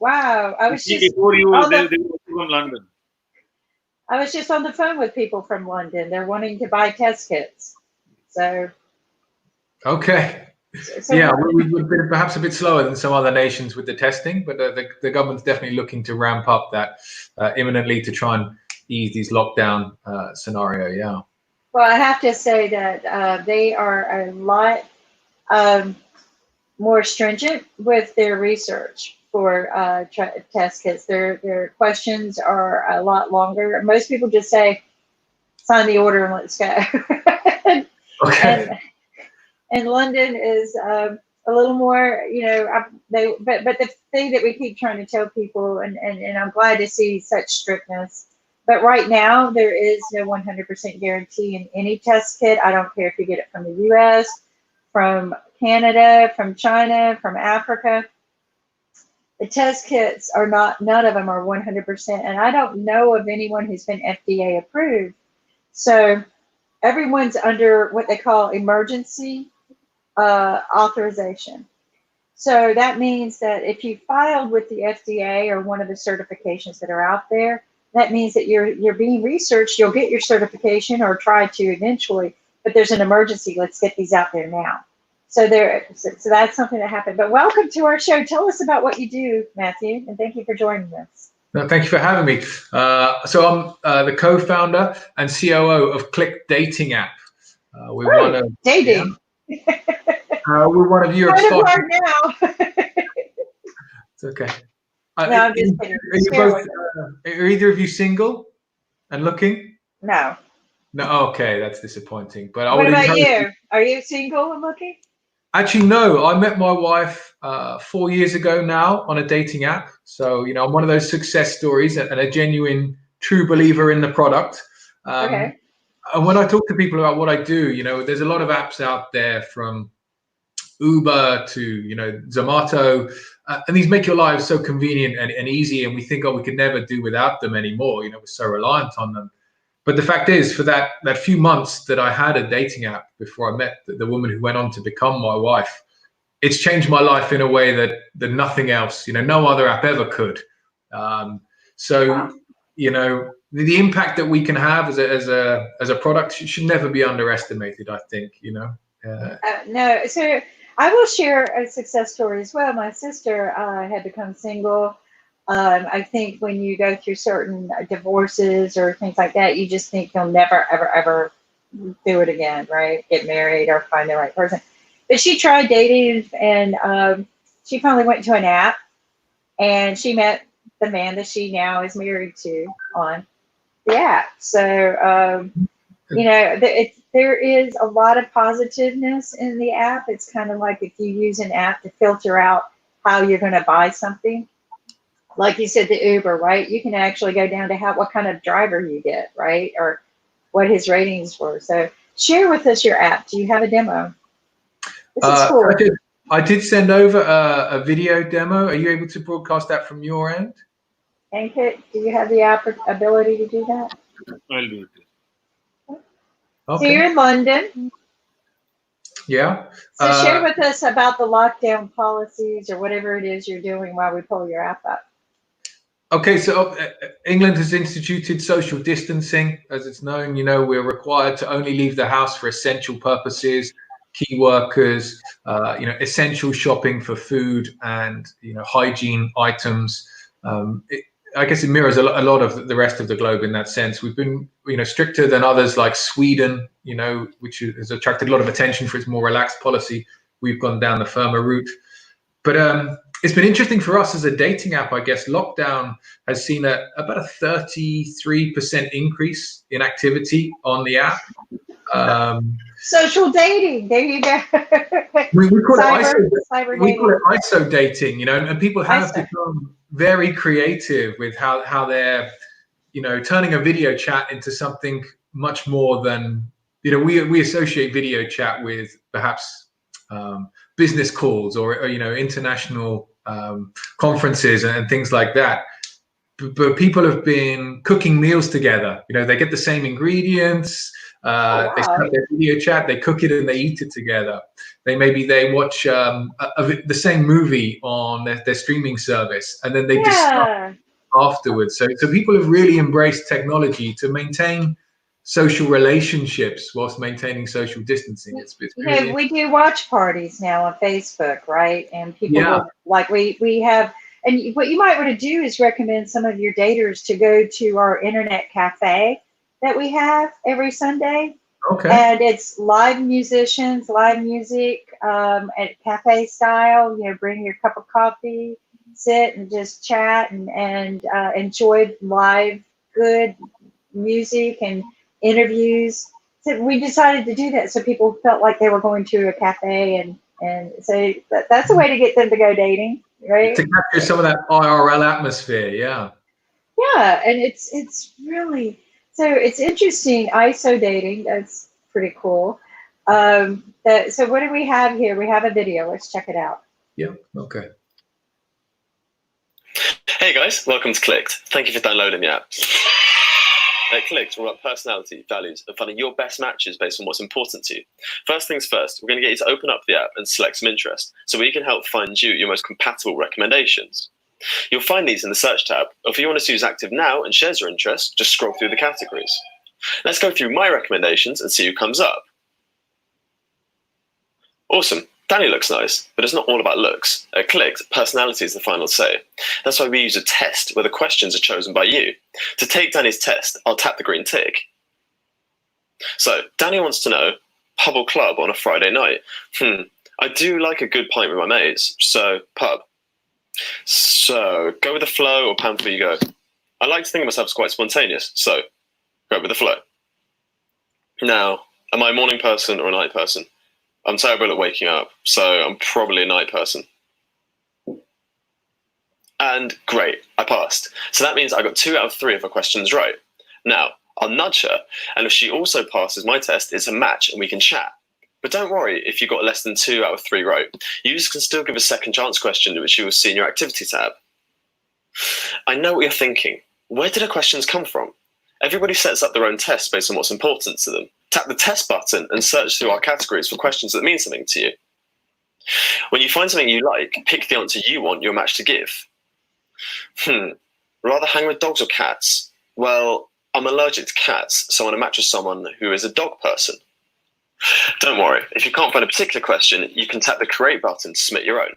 Wow. Before you, they were from London. I was just on the phone with people from London. They're wanting to buy test kits. So. Okay. Yeah, we've been perhaps a bit slower than some other nations with the testing, but the government's definitely looking to ramp up that imminently to try and ease these lockdown scenario. Yeah. Well, I have to say that they are a lot more stringent with their research for test kits. Their questions are a lot longer. Most people just say, sign the order and let's go. Okay. And London is a little more, but the thing that we keep trying to tell people, and I'm glad to see such strictness, but right now there is no 100% guarantee in any test kit. I don't care if you get it from the US, from Canada, from China, from Africa. The test kits are none of them are 100%. And I don't know of anyone who's been FDA approved. So everyone's under what they call emergency authorization. So that means that if you filed with the FDA or one of the certifications that are out there, that means that you're being researched. You'll get your certification or try to eventually, but there's an emergency. Let's get these out there now. So that's something that happened. But welcome to our show. Tell us about what you do, Matthew, and thank you for joining us. No, thank you for having me. So I'm the co-founder and COO of Click Dating app. We're dating. Yeah. We're one of Europe's hard now. It's okay. No, I'm just kidding. Are either of you single and looking? No. No. Okay, that's disappointing. But what about you? Are you single and looking? Actually, no. I met my wife 4 years ago now on a dating app. So, I'm one of those success stories and a genuine, true believer in the product. Okay. And when I talk to people about what I do, there's a lot of apps out there from Uber to, Zomato, and these make your lives so convenient and easy. And we think, we could never do without them anymore. We're so reliant on them. But the fact is, for that few months that I had a dating app before I met the woman who went on to become my wife, it's changed my life in a way that nothing else, no other app ever could. The impact that we can have as a product should never be underestimated, I think, No, so I will share a success story as well. My sister had become single. I think when you go through certain divorces or things like that, you just think you'll never, ever, ever do it again, right? Get married or find the right person. But she tried dating, and she finally went to an app, and she met the man that she now is married to on the app. So, there is a lot of positiveness in the app. It's kind of like if you use an app to filter out how you're going to buy something. Like you said, the Uber, right? You can actually go down to what kind of driver you get, right? Or what his ratings were. So share with us your app. Do you have a demo? This is cool. I did send over a video demo. Are you able to broadcast that from your end? And do you have the ability to do that? I'll do it. Okay. So you're in London. Yeah. So share with us about the lockdown policies or whatever it is you're doing while we pull your app up. Okay, so England has instituted social distancing, as it's known. We're required to only leave the house for essential purposes, key workers, essential shopping for food and, hygiene items. I guess it mirrors a lot of the rest of the globe in that sense. We've been, stricter than others like Sweden, which has attracted a lot of attention for its more relaxed policy. We've gone down the firmer route. But it's been interesting for us as a dating app, I guess. Lockdown has seen about a 33% increase in activity on the app. Social dating. There you go. We call it ISO dating, and people have become very creative with how they're, turning a video chat into something much more than, we associate video chat with perhaps business calls or international conferences and things like that. But people have been cooking meals together. They get the same ingredients. They start their video chat, they cook it and they eat it together. they watch the same movie on their streaming service, and then they discuss afterwards. So people have really embraced technology to maintain social relationships whilst maintaining social distancing. It's really we do watch parties now on Facebook, right? And people will, like we have, and what you might want to do is recommend some of your daters to go to our internet cafe that we have every Sunday. Okay. And it's live musicians, live music, at cafe style. Bring your cup of coffee, sit and just chat and enjoy live good music and interviews. So we decided to do that so people felt like they were going to a cafe, and so that's a way to get them to go dating, right? To capture some of that IRL atmosphere, yeah. Yeah, and it's really, so it's interesting. ISO dating, that's pretty cool. So what do we have here? We have a video. Let's check it out. Yeah, okay. Hey guys, welcome to Clicked. Thank you for downloading the app. At Clicked, we're about personality, values, and finding your best matches based on what's important to you. First things first, we're going to get you to open up the app and select some interest, so we can help find you your most compatible recommendations. You'll find these in the search tab, or if you want to see who's active now and shares your interest, just scroll through the categories. Let's go through my recommendations and see who comes up. Awesome. Danny looks nice, but it's not all about looks. At Clicked, personality is the final say. That's why we use a test where the questions are chosen by you. To take Danny's test, I'll tap the green tick. So, Danny wants to know, pub or club on a Friday night? I do like a good pint with my mates, so pub. So, go with the flow or pan before you go. I like to think of myself as quite spontaneous, so go with the flow. Now, am I a morning person or a night person? I'm terrible at waking up, so I'm probably a night person. And great, I passed. So that means I got 2 out of 3 of her questions right. Now, I'll nudge her, and if she also passes my test, it's a match and we can chat. But don't worry if you got less than 2 out of 3 right. Users can still give a second chance question, which you will see in your activity tab. I know what you're thinking. Where did her questions come from? Everybody sets up their own tests based on what's important to them. Tap the test button and search through our categories for questions that mean something to you. When you find something you like, pick the answer you want your match to give. Rather hang with dogs or cats? Well, I'm allergic to cats, so I want to match with someone who is a dog person. Don't worry, if you can't find a particular question, you can tap the create button to submit your own.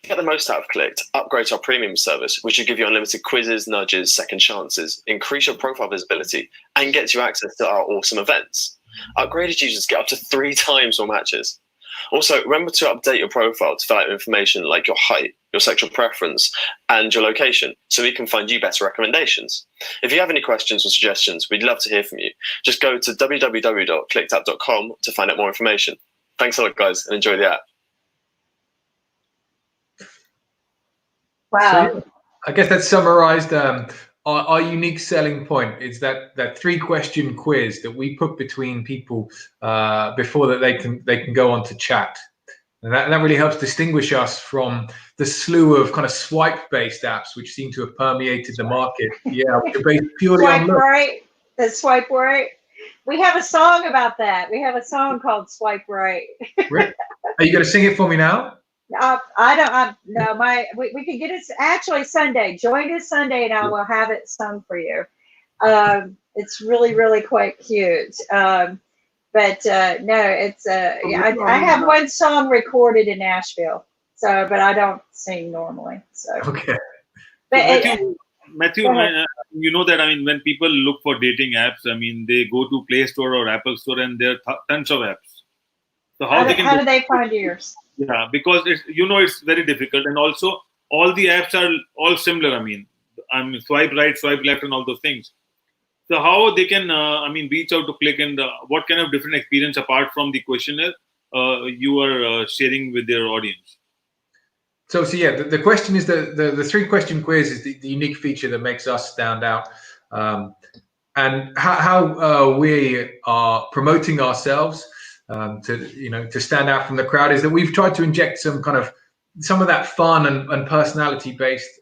To get the most out of Clicked, upgrade to our premium service, which will give you unlimited quizzes, nudges, second chances, increase your profile visibility, and get you access to our awesome events. Upgraded users get up to 3 times more matches. Also, remember to update your profile to fill out information like your height, your sexual preference, and your location, so we can find you better recommendations. If you have any questions or suggestions, we'd love to hear from you. Just go to www.clickedapp.com to find out more information. Thanks a lot, guys, and enjoy the app. Wow. So, I guess that's summarized our unique selling point is that 3-question quiz that we put between people before that they can go on to chat. And that really helps distinguish us from the slew of kind of swipe-based apps which seem to have permeated the market. Yeah, which are based purely on Swipe right. The swipe right. We have a song about that. We have a song called Swipe Right. Are you going to sing it for me now? We can get it actually Sunday. Join us Sunday and I will have it sung for you. It's really, really quite cute. No, it's I have one song recorded in Nashville, but I don't sing normally. So okay. But Matthew, you know that when people look for dating apps, they go to Play Store or Apple Store, and there are tons of apps. So how do they find yours? Yeah, because it's very difficult, and also all the apps are all similar. Swipe right, swipe left, and all those things. So how they can reach out to Click, and what kind of different experience apart from the questionnaire you are sharing with their audience? So yeah, the question is the 3-question quiz is the unique feature that makes us stand out, and how we are promoting ourselves. To stand out from the crowd is that we've tried to inject some of that fun and personality based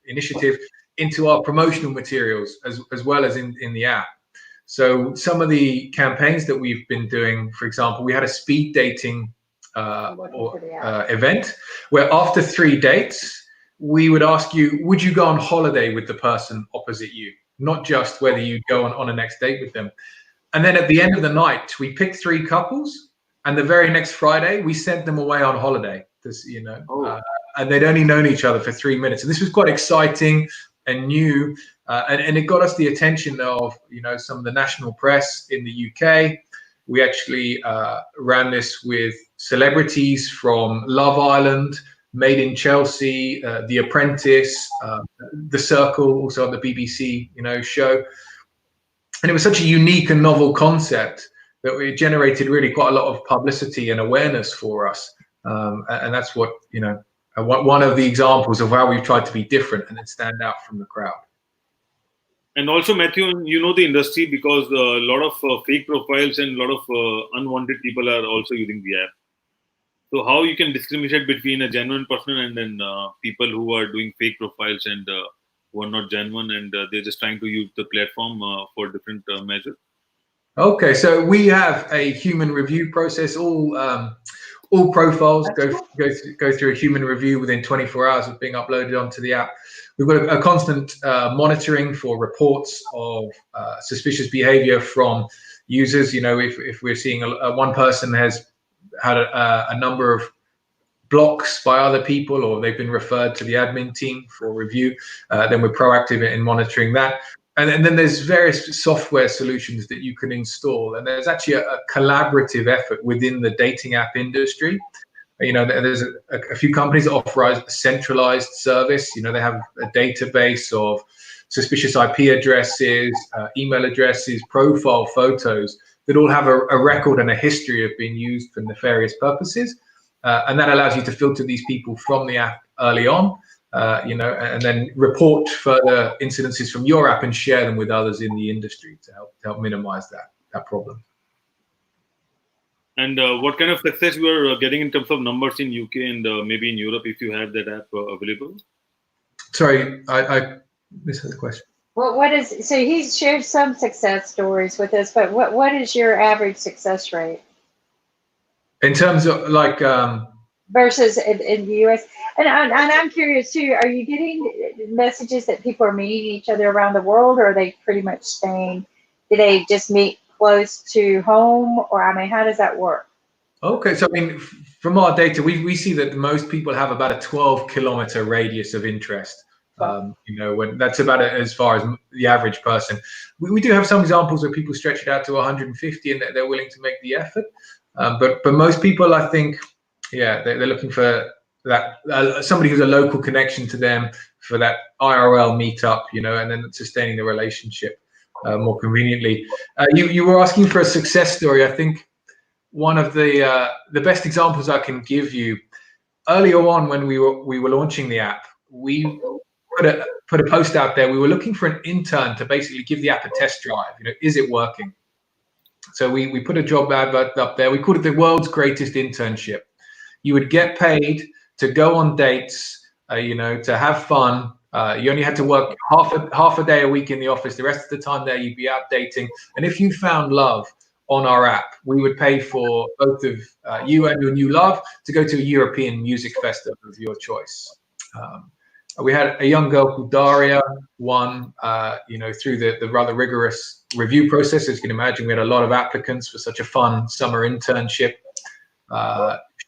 initiative into our promotional materials as well as in the app. So some of the campaigns that we've been doing, for example, we had a speed dating event, where after 3 dates, we would ask you, would you go on holiday with the person opposite you? Not just whether you'd go on a next date with them. And then at the end of the night, we picked 3 couples, and the very next Friday, we sent them away on holiday. And they'd only known each other for 3 minutes. And this was quite exciting and new, and it got us the attention of some of the national press in the UK. We actually ran this with celebrities from Love Island, Made in Chelsea, The Apprentice, The Circle, also on the BBC show. And it was such a unique and novel concept that it generated really quite a lot of publicity and awareness for us. And that's what, one of the examples of how we've tried to be different and then stand out from the crowd. And also, Matthew, you know the industry because a lot of fake profiles and a lot of unwanted people are also using the app. So how you can discriminate between a genuine person and then people who are doing fake profiles and who are not genuine, and they're just trying to use the platform for different measures? Okay, so we have a human review process. All profiles go through a human review within 24 hours of being uploaded onto the app. We've got a constant monitoring for reports of suspicious behavior from users. If we're seeing one person has had a number of blocks by other people, or they've been referred to the admin team for review, then we're proactive in monitoring that. And then there's various software solutions that you can install. And there's actually a collaborative effort within the dating app industry. There's a few companies that offer a centralized service. They have a database of suspicious IP addresses, email addresses, profile photos that all have a record and a history of being used for nefarious purposes. And that allows you to filter these people from the app early on, and then report further incidences from your app and share them with others in the industry to help minimize that problem. And what kind of success you are getting in terms of numbers in UK and maybe in Europe, if you have that app available? Sorry, I missed the question. Well, so he's shared some success stories with us, but what is your average success rate? In terms of versus in the US? And I'm curious too, are you getting messages that people are meeting each other around the world, or are they pretty much do they just meet close to home, or how does that work? Okay, so from our data, we see that most people have about a 12-kilometer radius of interest. When that's about as far as the average person. We do have some examples where people stretch it out to 150 and they're willing to make the effort. But most people, I think, they're looking for that somebody who's a local connection to them for that IRL meetup, and then sustaining the relationship more conveniently. You were asking for a success story. I think one of the best examples I can give you, earlier on when we were launching the app, we put a post out there. We were looking for an intern to basically give the app a test drive. Is it working? So we put a job advert up there. We called it the world's greatest internship. You would get paid to go on dates, to have fun. You only had to work half a day a week in the office. The rest of the time there, you'd be out dating. And if you found love on our app, we would pay for both of you and your new love to go to a European music festival of your choice. We had a young girl called Daria, won, through the rather rigorous review process. As you can imagine, we had a lot of applicants for such a fun summer internship.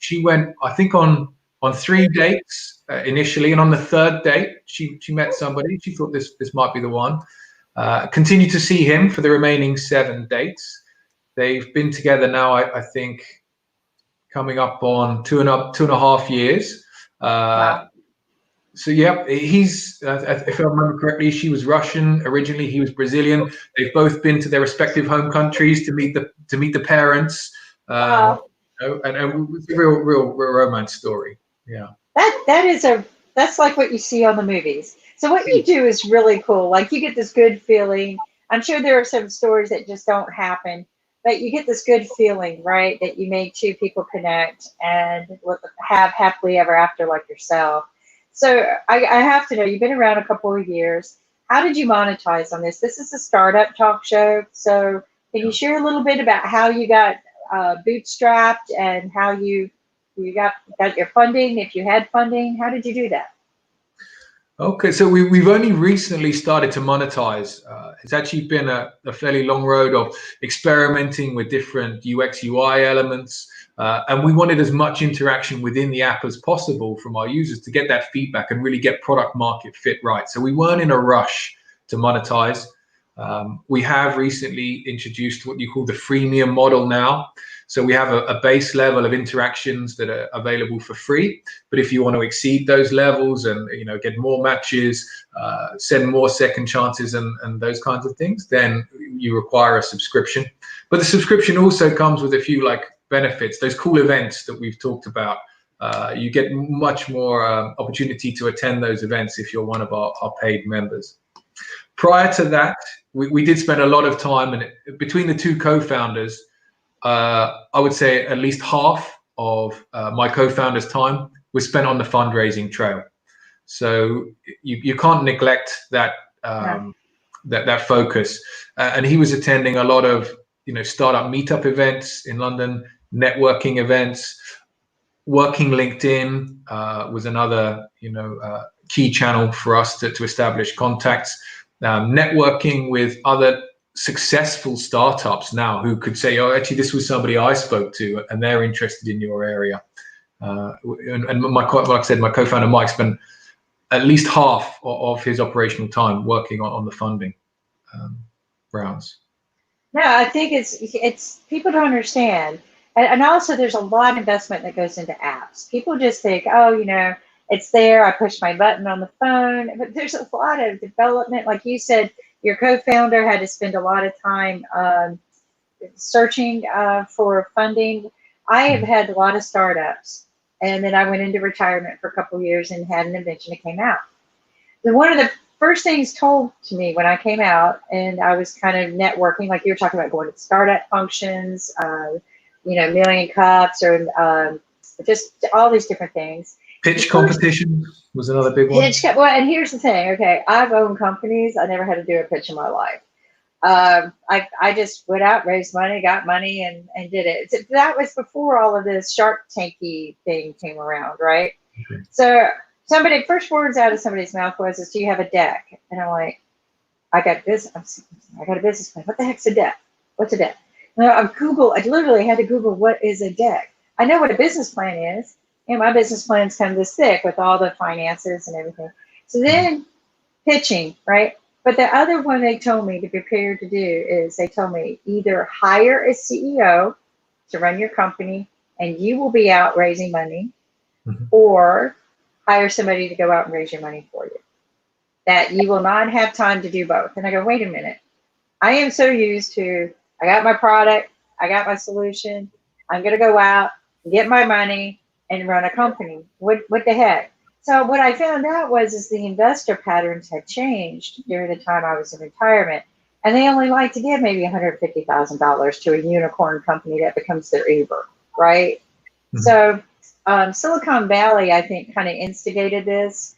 She went, I think, on 3 dates initially, and on the 3rd date, she met somebody. She thought this might be the one. Continued to see him for the remaining 7 dates. They've been together now, I think, coming up on 2.5 years. Wow. So yeah, he's, if I remember correctly, she was Russian originally. He was Brazilian. They've both been to their respective home countries to meet the parents. Wow. And it's a real romance story. Yeah. That's like what you see on the movies. So what you do is really cool. Like, you get this good feeling. I'm sure there are some stories that just don't happen, but you get this good feeling, right? That you made 2 people connect and have happily ever after like yourself. So I have to know, you've been around a couple of years. How did you monetize on this? This is a startup talk show. So can you share a little bit about how you got bootstrapped and how you You got your funding. If you had funding, how did you do that? Okay, so we've only recently started to monetize. It's actually been a fairly long road of experimenting with different UX UI elements, and we wanted as much interaction within the app as possible from our users to get that feedback and really get product market fit right. So we weren't in a rush to monetize. We have recently introduced what you call the freemium model now. So we have a base level of interactions that are available for free. But if you want to exceed those levels and get more matches, send more second chances and those kinds of things, then you require a subscription. But the subscription also comes with a few benefits, those cool events that we've talked about. You get much more opportunity to attend those events if you're one of our paid members. Prior to that, we did spend a lot of time, and between the two co-founders, I would say at least half of my co-founder's time was spent on the fundraising trail. So you can't neglect that that focus. And he was attending a lot of startup meetup events in London, networking events. Working LinkedIn was another key channel for us to establish contacts. Networking with other successful startups now who could say, oh, actually, this was somebody I spoke to and they're interested in your area. And like I said, my co-founder Mike spent at least half of his operational time working on the funding rounds. No, I think it's people don't understand. And also there's a lot of investment that goes into apps. People just think, oh, it's there. I push my button on the phone. But there's a lot of development. Like you said, your co-founder had to spend a lot of time searching for funding. I have had a lot of startups, and then I went into retirement for a couple of years and had an invention that came out. Then one of the first things told to me when I came out, and I was kind of networking, like you were talking about going to startup functions, Million Cups, or just all these different things. Pitch competition was another big one. Well, and here's the thing. Okay, I've owned companies. I never had to do a pitch in my life. I just went out, raised money, got money, and did it. That was before all of this Shark Tanky thing came around, right? Okay. So first words out of somebody's mouth was, "Do you have a deck?" And I'm like, I got a business plan. What the heck's a deck? What's a deck? I literally had to Google what is a deck. I know what a business plan is. And my business plan's kind of this thick with all the finances and everything. So then pitching, right? But the other one they told me to be prepared to do is they told me either hire a CEO to run your company and you will be out raising money, or hire somebody to go out and raise your money for you. That you will not have time to do both. And I go, wait a minute. I am so used to, I got my product, I got my solution, I'm going to go out, get my money, and run a company. What the heck? So what I found out is the investor patterns had changed during the time I was in retirement, and they only like to give maybe $150,000 to a unicorn company that becomes their Uber, right? So Silicon Valley, I think, kind of instigated this.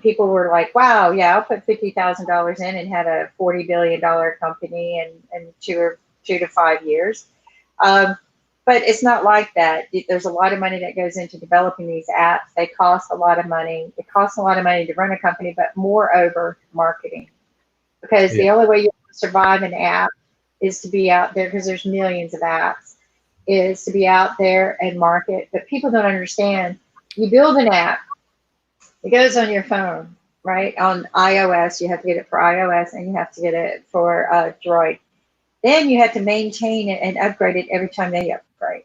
People were like, wow, yeah, I'll put $50,000 in and have a $40 billion company in 2 to 5 years. But it's not like that. There's a lot of money that goes into developing these apps. They cost a lot of money. It costs a lot of money to run a company, but moreover, marketing. Because the only way you survive an app is to be out there, because there's millions of apps, is to be out there and market. But people don't understand. You build an app. It goes on your phone, right? On iOS, you have to get it for iOS, and you have to get it for Android. Then you have to maintain it and upgrade it every time they upgrade.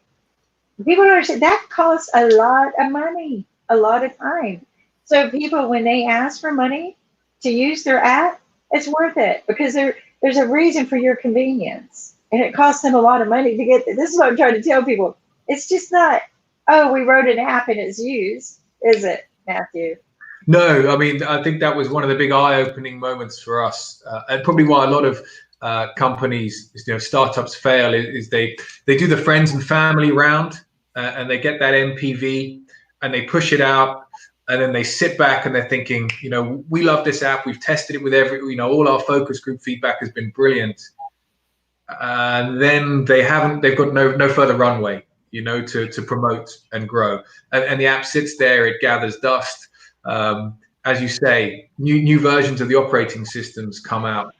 People don't understand that costs a lot of money, a lot of time. So people, when they ask for money to use their app, it's worth it, because there's a reason for your convenience, and it costs them a lot of money to get there. This is what I'm trying to tell people. It's just not, oh, we wrote an app and it's used, is it, Matthew? No, I mean, I think that was one of the big eye-opening moments for us, and probably why a lot of companies, startups fail is they do the friends and family round, and they get that MPV and they push it out, and then they sit back and they're thinking, we love this app, we've tested it with all our focus group feedback has been brilliant, and then they've got no further runway. to promote and grow. And the app sits there, it gathers dust. As you say, new versions of the operating systems come out,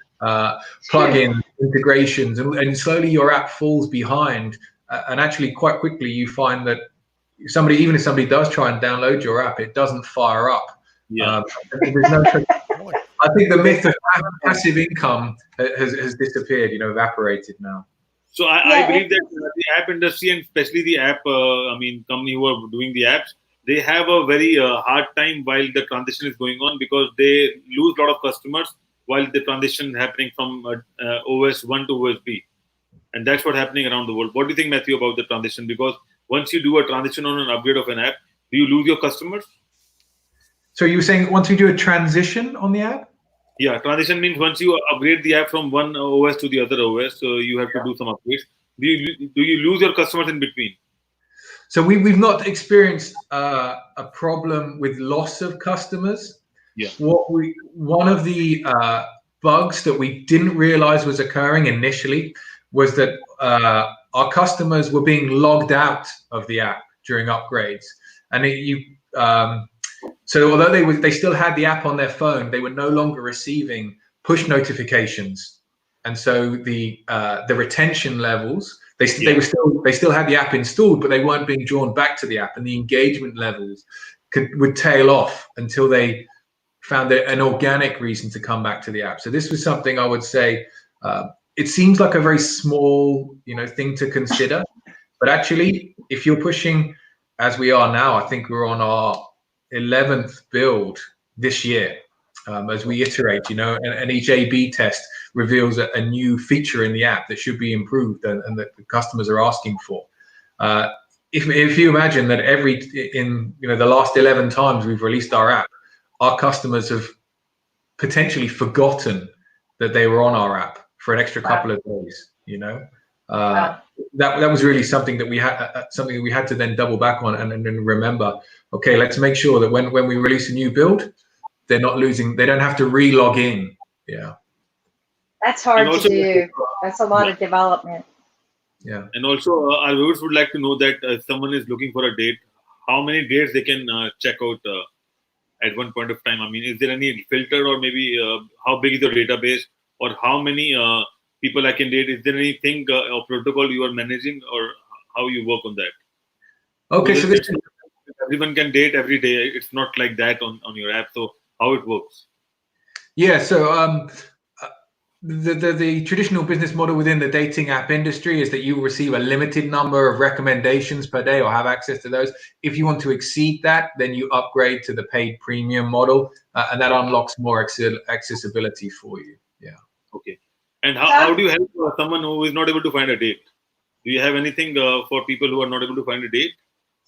plugins, integrations, and slowly your app falls behind. And actually, quite quickly, you find that even if somebody does try and download your app, it doesn't fire up. Yeah. There's no. I think the myth of passive income has disappeared, evaporated now. So I believe that the app industry, and especially the app, company who are doing the apps, they have a very hard time while the transition is going on, because they lose a lot of customers while the transition is happening from OS 1 to OS B. And that's what's happening around the world. What do you think, Matthew, about the transition? Because once you do a transition on an upgrade of an app, do you lose your customers? So you were saying once we do a transition on the app? Yeah, transition means once you upgrade the app from one OS to the other OS, so you have to do some upgrades. Do you lose your customers in between? So we've not experienced a problem with loss of customers. Yeah. One of the bugs that we didn't realize was occurring initially was that our customers were being logged out of the app during upgrades, and so although they still had the app on their phone, they were no longer receiving push notifications, and so the retention levels they still had the app installed, but they weren't being drawn back to the app, and the engagement levels would tail off until they found an organic reason to come back to the app. So this was something I would say. It seems like a very small, thing to consider, but actually, if you're pushing, as we are now, I think we're on our 11th build this year, as we iterate, and each A/B test reveals a new feature in the app that should be improved and that the customers are asking for. If you imagine that in the last 11 times we've released our app, our customers have potentially forgotten that they were on our app for an extra couple of days. That was really something that we had to then double back on and remember. Okay, let's make sure that when we release a new build, they don't have to re-log in. Yeah, that's hard to do. That's a lot of development. Yeah, and also our viewers would like to know that if someone is looking for a date, how many dates they can check out at one point of time. I mean, is there any filter, or maybe how big is your database, or how many people I can date? Is there anything or protocol you are managing, or how you work on that? Okay, so everyone can date every day. It's not like that on your app. So how it works? Yeah, so the traditional business model within the dating app industry is that you receive a limited number of recommendations per day or have access to those. If you want to exceed that, then you upgrade to the paid premium model, and that unlocks more accessibility for you. Yeah. Okay. And how do you help someone who is not able to find a date? Do you have anything for people who are not able to find a date?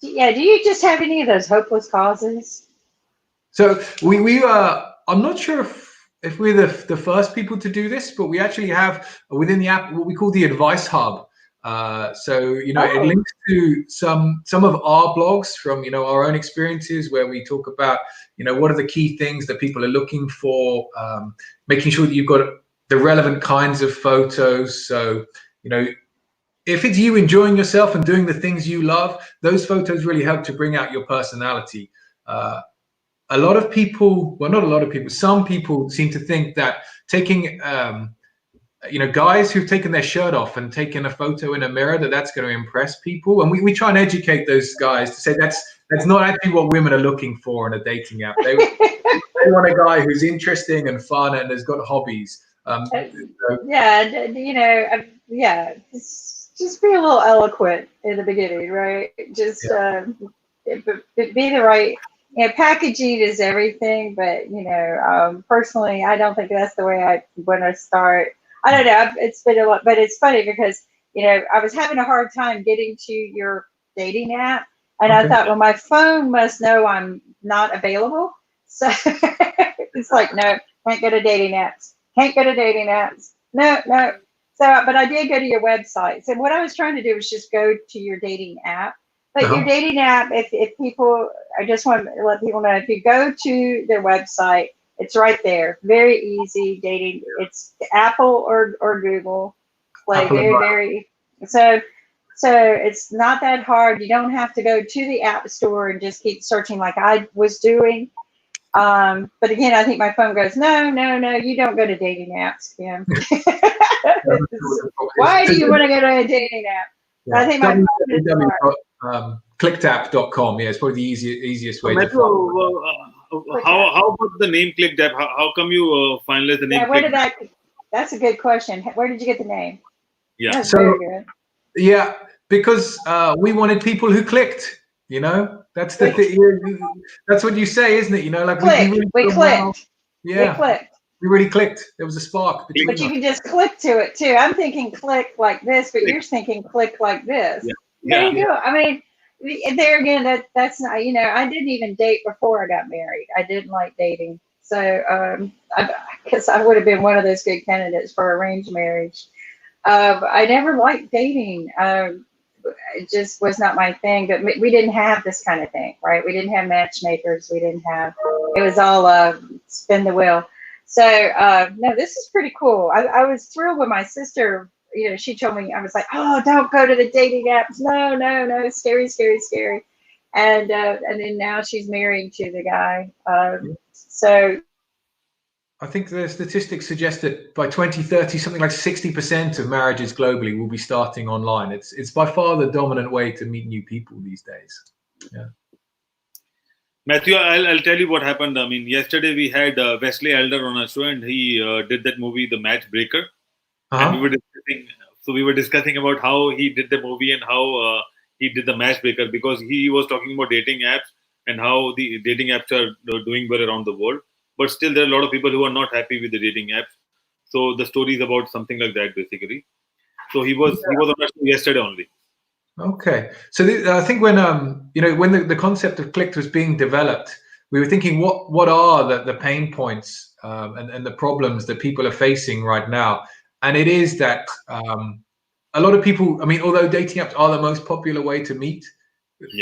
Yeah. Do you just have any of those hopeless causes? So I'm not sure if we're the first people to do this, but we actually have within the app what we call the advice hub. It links to some of our blogs from our own experiences, where we talk about what are the key things that people are looking for, making sure that you've got the relevant kinds of photos. So if it's you enjoying yourself and doing the things you love, those photos really help to bring out your personality. A lot of people, well, not a lot of people, some people seem to think that taking, guys who've taken their shirt off and taken a photo in a mirror, that's going to impress people. And we try and educate those guys to say that's not actually what women are looking for in a dating app. They want a guy who's interesting and fun and has got hobbies. Just be a little eloquent in the beginning, right? Just be the right. Packaging is everything, but personally, I don't think that's the way I want to start. I don't know. It's been a lot, but it's funny because I was having a hard time getting to your dating app, and I thought, well, my phone must know I'm not available, so it's like, no, can't go to dating apps. Can't go to dating apps. No. So, but I did go to your website. So what I was trying to do was just go to your dating app. But your dating app, if people, I just want to let people know, if you go to their website, it's right there. Very easy dating. It's Apple or Google Play. So So it's not that hard. You don't have to go to the app store and just keep searching like I was doing. But again, I think my phone goes, no, you don't go to dating apps, Kim. Why do you want to go to a dating app? Yeah. I think my phone is smart. Clicktap.com. Yeah, it's probably the easiest way to Matthew, find. how about the name ClickTap? How come you finalized the name? Yeah, where did that? That's a good question. Where did you get the name? Yeah. That's very good. Yeah, because we wanted people who clicked. You know, that's the thing. That's what you say, isn't it? You know, like we clicked. Yeah, we clicked. We really clicked. There was a spark between But you us. can just click to it too. I'm thinking click like this, but you're thinking click like this. Yeah. There you go. I mean, there again, that's not. You know, I didn't even date before I got married. I didn't like dating, so I guess I would have been one of those good candidates for arranged marriage. I never liked dating. It just was not my thing. But we didn't have this kind of thing, right? We didn't have matchmakers. We didn't have. It was all spin the wheel. So no, this is pretty cool. I was thrilled when my sister, you know, she told me, I was like, oh, don't go to the dating apps. No, scary. And then now she's married to the guy. So I think the statistics suggest that by 2030, something like 60% of marriages globally will be starting online. It's by far the dominant way to meet new people these days. Yeah. Matthew, I'll tell you what happened. I mean, yesterday we had Wesley Elder on our show, and he did that movie, The Matchbreaker. And we were discussing about how he did the movie and how he did The Matchbreaker, because he was talking about dating apps and how the dating apps are doing well around the world. But still, there are a lot of people who are not happy with the dating apps. So the story is about something like that, basically. So he was on our show yesterday only. Okay, so I think when when the concept of clicked was being developed, we were thinking what are the pain points and the problems that people are facing right now, and it is that a lot of people, I mean, although dating apps are the most popular way to meet,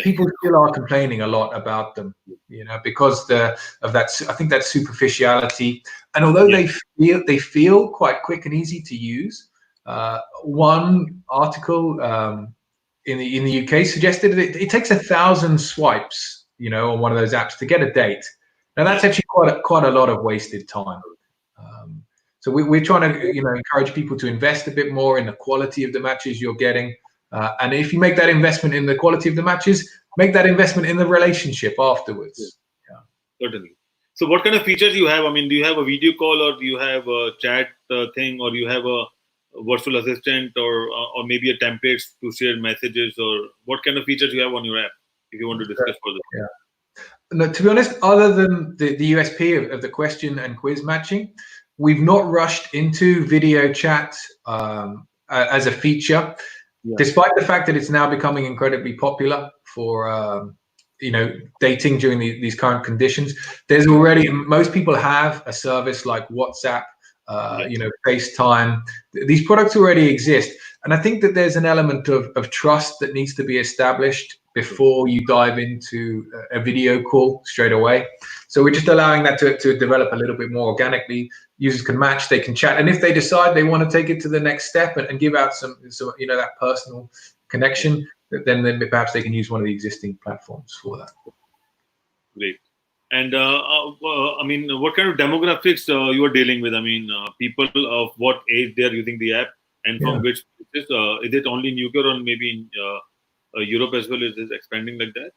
people still are complaining a lot about them, you know, because of that. I think that superficiality, and although they feel quite quick and easy to use, one article. In the UK suggested that it takes 1,000 swipes, you know, on one of those apps to get a date. Now that's actually quite a lot of wasted time. So we're trying to, you know, encourage people to invest a bit more in the quality of the matches you're getting, and if you make that investment in the quality of the matches, make that investment in the relationship afterwards. Certainly. So what kind of features you have? I mean, do you have a video call, or do you have a chat thing, or you have a virtual assistant, or maybe a template to share messages, or what kind of features you have on your app, if you want to discuss further? No, to be honest, other than the USP of the question and quiz matching, we've not rushed into video chat as a feature, despite the fact that it's now becoming incredibly popular for you know, dating during these current conditions. There's already, most people have a service like WhatsApp, you know, FaceTime. These products already exist, and I think that there's an element of trust that needs to be established before you dive into a video call straight away. So we're just allowing that to develop a little bit more organically. Users can match, they can chat, and if they decide they want to take it to the next step and give out some you know, that personal connection, then perhaps they can use one of the existing platforms for that. Great. And I mean, what kind of demographics you are dealing with? I mean, people of what age they are using the app, and from which places? Is it only in UK, or maybe in Europe as well? Is it expanding like that?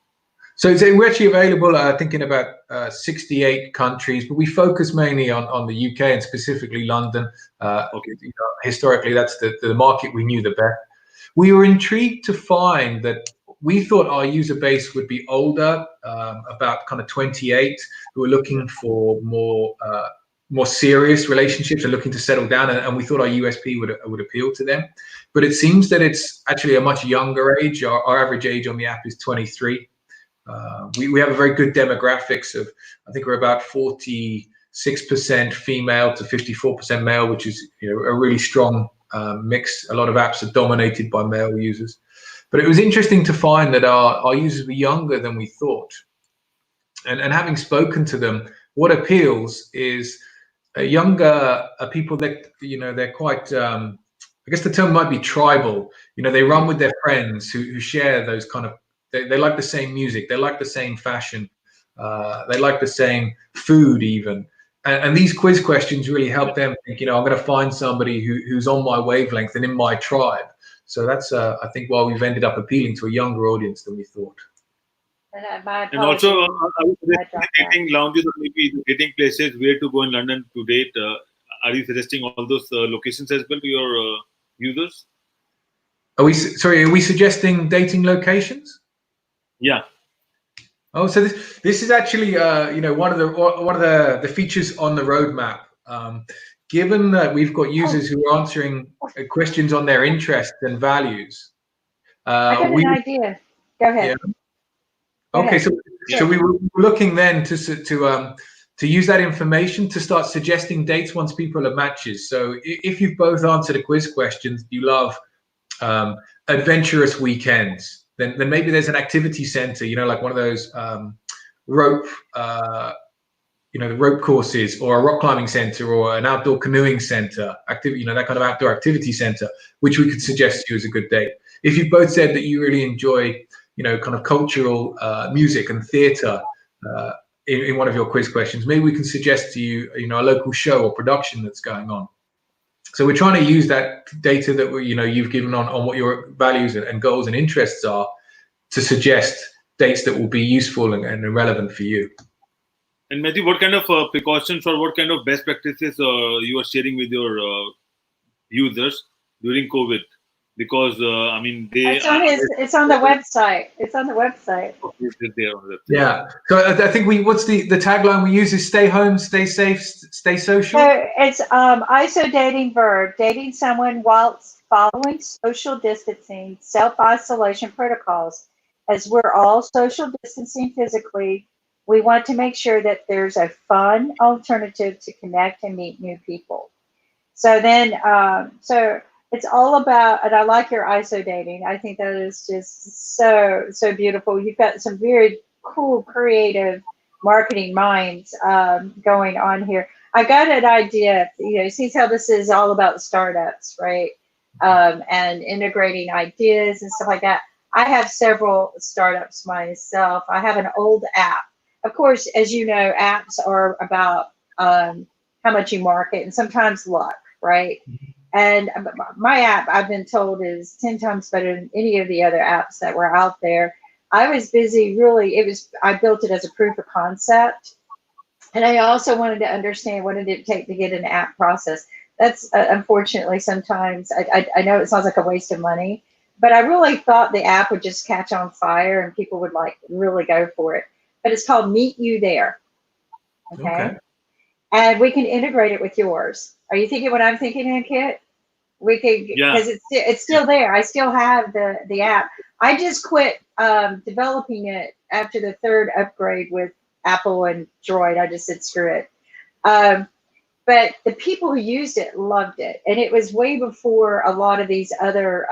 So we're actually available, I think, in about 68 countries, but we focus mainly on the UK and specifically London. You know, historically, that's the market we knew the best. We were intrigued to find that we thought our user base would be older, about kind of 28, who were looking for more serious relationships and looking to settle down, and we thought our USP would appeal to them. But it seems that it's actually a much younger age. Our average age on the app is 23. We have a very good demographics of, I think we're about 46% female to 54% male, which is, you know, a really strong mix. A lot of apps are dominated by male users. But it was interesting to find that our users were younger than we thought. And having spoken to them, what appeals is younger people that, you know, they're quite I guess the term might be tribal. You know, they run with their friends who share those kind of, they like the same music, they like the same fashion, they like the same food even. And these quiz questions really help them think, you know, I'm going to find somebody who's on my wavelength and in my tribe. So that's, I think, why we've ended up appealing to a younger audience than we thought. And also, I would suggest dating lounges or maybe dating places where to go in London to date. Are you suggesting all those locations as well to your users? Are we suggesting dating locations? Yeah. Oh, so this is actually you know, one of the features on the roadmap. Given that we've got users who are answering questions on their interests and values, I got an idea. Go ahead. Yeah. Okay, so we were looking then to use that information to start suggesting dates once people are matches. So if you've both answered a quiz question, you love adventurous weekends, then maybe there's an activity center, you know, like one of those rope you know, the rope courses, or a rock climbing center, or an outdoor canoeing center, you know, that kind of outdoor activity center, which we could suggest to you as a good date. If you both said that you really enjoy, you know, kind of cultural music and theater in one of your quiz questions, maybe we can suggest to you, you know, a local show or production that's going on. So we're trying to use that data that you know, you've given on what your values and goals and interests are to suggest dates that will be useful and relevant for you. And Matthew, what kind of precautions or what kind of best practices you are sharing with your users during COVID? Because I mean, it's on the website. It's on the website. Yeah. So I think what's the tagline we use is stay home, stay safe, stay social. So it's ISO dating verb, dating someone whilst following social distancing, self-isolation protocols. As we're all social distancing physically, we want to make sure that there's a fun alternative to connect and meet new people. So then, so it's all about, and I like your ISO dating. I think that is just so beautiful. You've got some very cool, creative marketing minds going on here. I got an idea, you know, see how this is all about startups, right? And integrating ideas and stuff like that. I have several startups myself. I have an old app. Of course, as you know, apps are about how much you market and sometimes luck, right? And my app, I've been told, is 10 times better than any of the other apps that were out there. I was busy, really, I built it as a proof of concept. And I also wanted to understand what did it take to get an app process. That's unfortunately sometimes, I know it sounds like a waste of money, but I really thought the app would just catch on fire and people would like really go for it. But it's called Meet You There. Okay. And we can integrate it with yours. Are you thinking what I'm thinking, Kit? We could, because it's still there. I still have the app. I just quit developing it after the third upgrade with Apple and Droid. I just said screw it. But the people who used it loved it, and it was way before a lot of these other,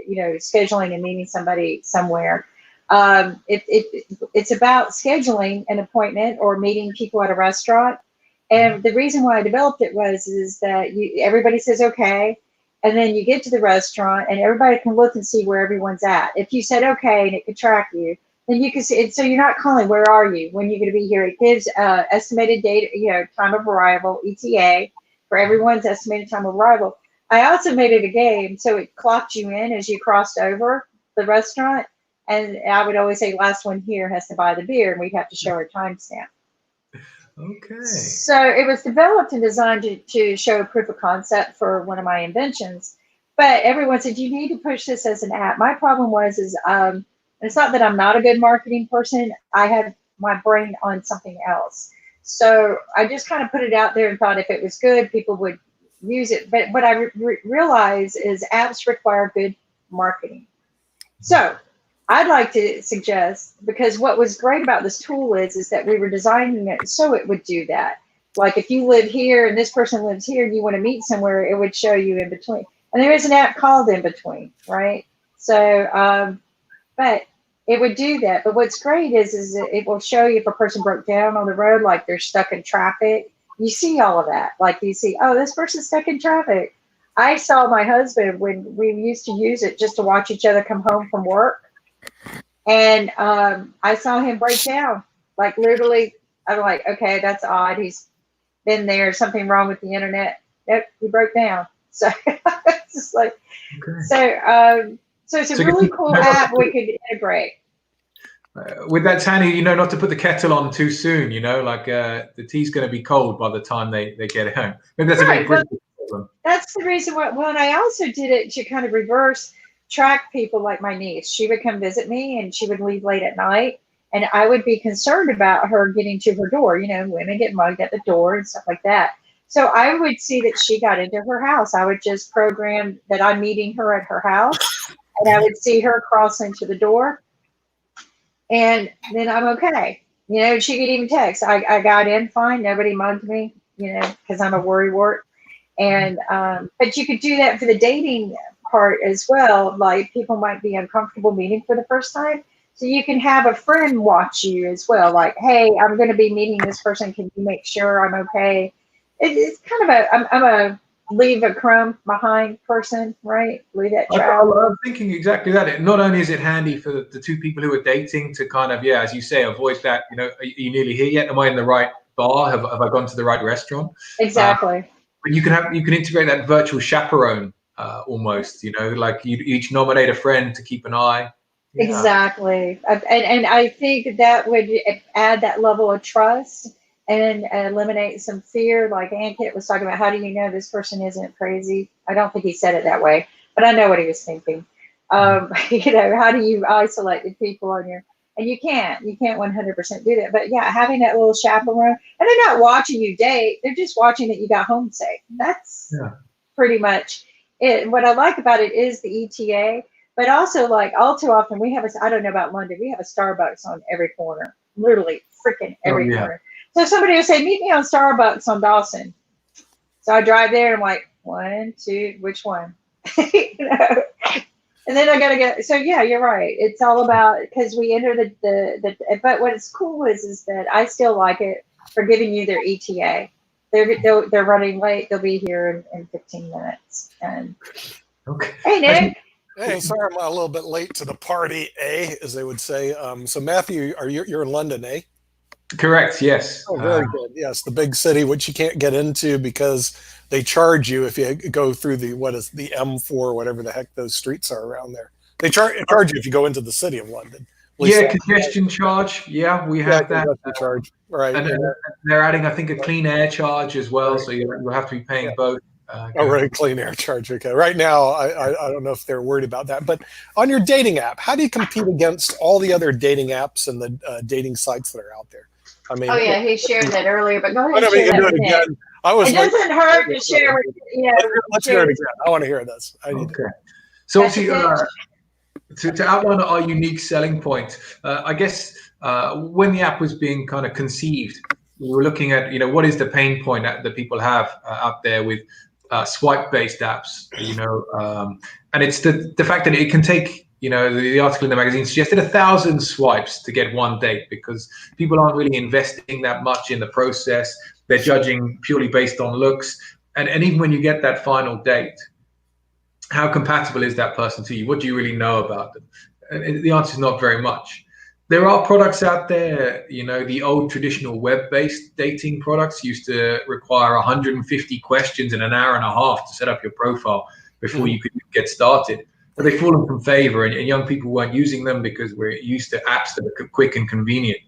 you know, scheduling and meeting somebody somewhere. It's about scheduling an appointment or meeting people at a restaurant. And the reason why I developed it is that everybody says okay, and then you get to the restaurant and everybody can look and see where everyone's at. If you said okay and it could track you, then you can see it. So you're not calling, where are you, when you're going to be here. It gives estimated date, you know, time of arrival, ETA, for everyone's estimated time of arrival. I also made it a game, so it clocked you in as you crossed over the restaurant. And I would always say, last one here has to buy the beer, and we'd have to show our timestamp. Okay. So it was developed and designed to show a proof of concept for one of my inventions. But everyone said, you need to push this as an app. My problem was, it's not that I'm not a good marketing person. I had my brain on something else. So I just kind of put it out there and thought if it was good, people would use it. But what I realize is apps require good marketing. So I'd like to suggest, because what was great about this tool is that we were designing it so it would do that. Like if you live here and this person lives here and you want to meet somewhere, it would show you in between. And there is an app called In Between, right? So, but it would do that. But what's great is it will show you if a person broke down on the road, like they're stuck in traffic. You see all of that. Like you see, oh, this person's stuck in traffic. I saw my husband when we used to use it just to watch each other come home from work. And I saw him break down. Like literally, I'm like, okay, that's odd. He's been there. Something wrong with the internet. Yep, he broke down. So it's just like, so it's a really cool app we could integrate. With that, Tanya, not to put the kettle on too soon. Like the tea's going to be cold by the time they get home. Maybe that's a very British problem. That's the reason why. Well, and I also did it to kind of reverse track people like my niece. She would come visit me and she would leave late at night, and I would be concerned about her getting to her door. Women get mugged at the door and stuff like that. So I would see that she got into her house. I would just program that I'm meeting her at her house, and I would see her cross into the door, and then I'm okay. She could even text, I got in fine, nobody mugged me, because I'm a worrywart. And but you could do that for the dating part as well. Like people might be uncomfortable meeting for the first time, so you can have a friend watch you as well. Like, hey, I'm going to be meeting this person. Can you make sure I'm okay? It's kind of I'm a leave a crumb behind person, right? Leave that trail. I'm thinking exactly that. Not only is it handy for the two people who are dating to kind of, as you say, avoid that. Are you nearly here yet? Am I in the right bar? Have I gone to the right restaurant? Exactly. But you can integrate that virtual chaperone almost. Like you each nominate a friend to keep an eye. Yeah. Exactly, and I think that would add that level of trust and eliminate some fear. Like Ankit was talking about, how do you know this person isn't crazy? I don't think he said it that way, but I know what he was thinking. How do you isolate the people on your, and you can't 100% do that. But yeah, having that little chaperone, and they're not watching you date, they're just watching that you got home safe. That's pretty much it. What I like about it is the ETA, but also like all too often we have I don't know about London, we have a Starbucks on every corner, literally freaking every corner. So somebody will say, meet me on Starbucks on Dawson. So I drive there and I'm like, 1, 2, which one? And then I got to go. So yeah, you're right. It's all about, because we enter the but what's cool is that I still like it for giving you their ETA. They're running late. They'll be here in 15 minutes. And okay. Hey, Nick. Hey, sorry I'm a little bit late to the party, as they would say. So Matthew, you're in London, eh? Correct. Yes. Oh, very good. Yes, the big city, which you can't get into because they charge you if you go through the M4, whatever the heck those streets are around there. They charge you if you go into the city of London. Yeah, congestion charge. Yeah, we have that charge. Right. And they're adding, I think, a clean air charge as well. Right. So you'll have to be paying both. Right, clean air charge. Okay. Right now, I don't know if they're worried about that. But on your dating app, how do you compete against all the other dating apps and the dating sites that are out there? I mean, he shared that earlier, but go ahead and share that again. It doesn't hurt to share with Let's hear it again. I want to hear this. So obviously, to outline our unique selling point, I guess when the app was being kind of conceived, we were looking at what is the pain point that people have out there with swipe-based apps, and it's the fact that it can take. The article in the magazine suggested 1,000 swipes to get one date because people aren't really investing that much in the process. They're judging purely based on looks. And even when you get that final date, how compatible is that person to you? What do you really know about them? And the answer is not very much. There are products out there, the old traditional web-based dating products used to require 150 questions in an hour and a half to set up your profile before you could get started. But they've fallen from favor, and young people weren't using them because we're used to apps that are quick and convenient.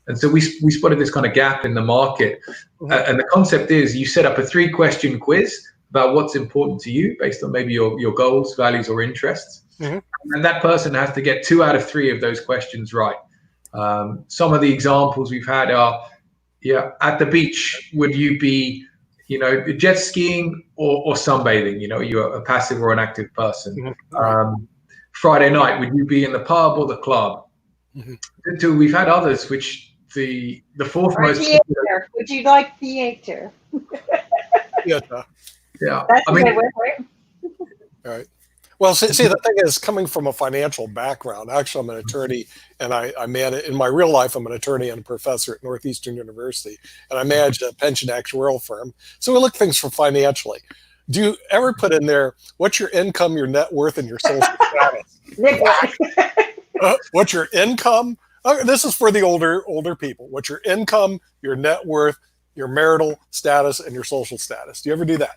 And so we spotted this kind of gap in the market. And the concept is you set up a 3-question quiz about what's important to you based on maybe your goals, values, or interests. And that person has to get 2 out of 3 of those questions right. Some of the examples we've had are, at the beach, would you be jet skiing or sunbathing? You're a passive or an active person. Friday night, would you be in the pub or the club? We've had others, which the fourth most. Theater. Would you like theater? Yeah. That's a good one, right? All right. Well, see, the thing is, coming from a financial background, actually, I'm an attorney, and I manage, in my real life, I'm an attorney and a professor at Northeastern University, and I manage a pension actuarial firm. So we look at things from financially. Do you ever put in there, what's your income, your net worth, and your social status? What's your income? This is for the older people. What's your income, your net worth, your marital status, and your social status? Do you ever do that?